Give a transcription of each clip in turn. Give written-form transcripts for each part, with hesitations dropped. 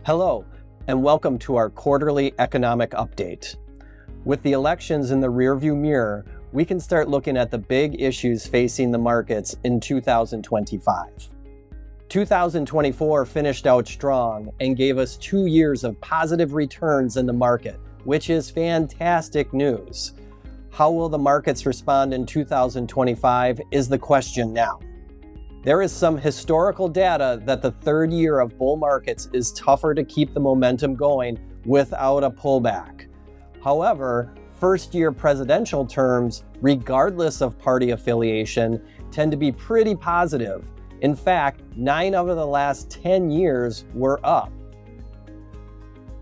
Hello, and welcome to our quarterly economic update. With the elections in the rearview mirror, we can start looking at the big issues facing the markets in 2025. 2024 finished out strong and gave us 2 years of positive returns in the market, which is fantastic news. How will the markets respond in 2025 is the question now. There is some historical data that the third year of bull markets is tougher to keep the momentum going without a pullback. However, first-year presidential terms, regardless of party affiliation, tend to be pretty positive. In fact, 9 out of the last 10 years were up.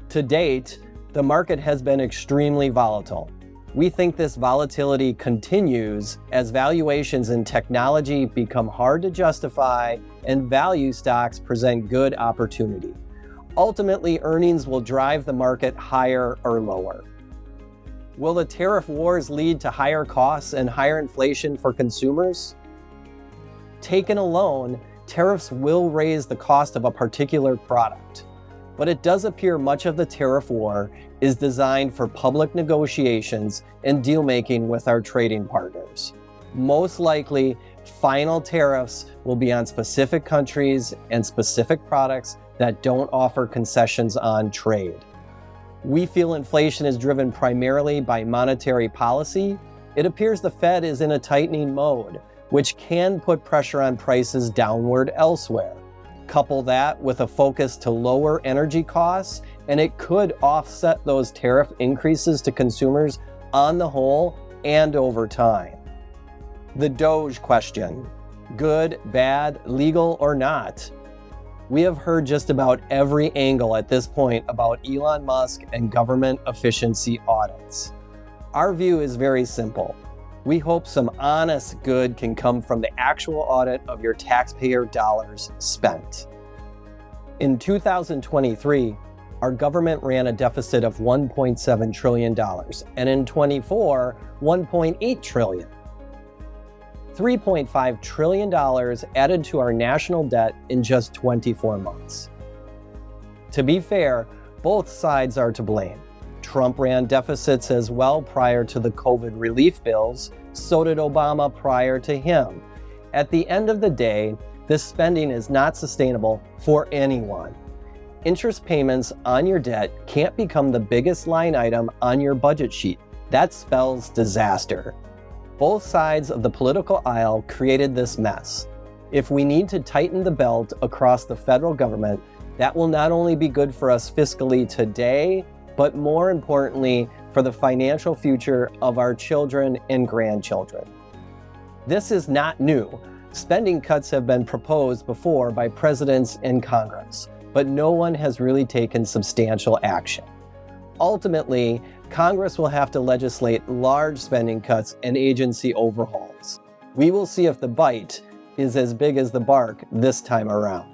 To date, the market has been extremely volatile. We think this volatility continues as valuations in technology become hard to justify and value stocks present good opportunity. Ultimately, earnings will drive the market higher or lower. Will the tariff wars lead to higher costs and higher inflation for consumers? Taken alone, tariffs will raise the cost of a particular product. But it does appear much of the tariff war is designed for public negotiations and deal-making with our trading partners. Most likely, final tariffs will be on specific countries and specific products that don't offer concessions on trade. We feel inflation is driven primarily by monetary policy. It appears the Fed is in a tightening mode, which can put pressure on prices downward elsewhere. Couple that with a focus to lower energy costs, and it could offset those tariff increases to consumers on the whole and over time. The DOGE question: good, bad, legal, or not? We have heard just about every angle at this point about Elon Musk and government efficiency audits. Our view is very simple. We hope some honest good can come from the actual audit of your taxpayer dollars spent. In 2023, our government ran a deficit of $1.7 trillion, and in 24, $1.8 trillion. $3.5 trillion added to our national debt in just 24 months. To be fair, both sides are to blame. Trump ran deficits as well prior to the COVID relief bills, so did Obama prior to him. At the end of the day, this spending is not sustainable for anyone. Interest payments on your debt can't become the biggest line item on your budget sheet. That spells disaster. Both sides of the political aisle created this mess. If we need to tighten the belt across the federal government, that will not only be good for us fiscally today, but more importantly, for the financial future of our children and grandchildren. This is not new. Spending cuts have been proposed before by presidents and Congress, but no one has really taken substantial action. Ultimately, Congress will have to legislate large spending cuts and agency overhauls. We will see if the bite is as big as the bark this time around.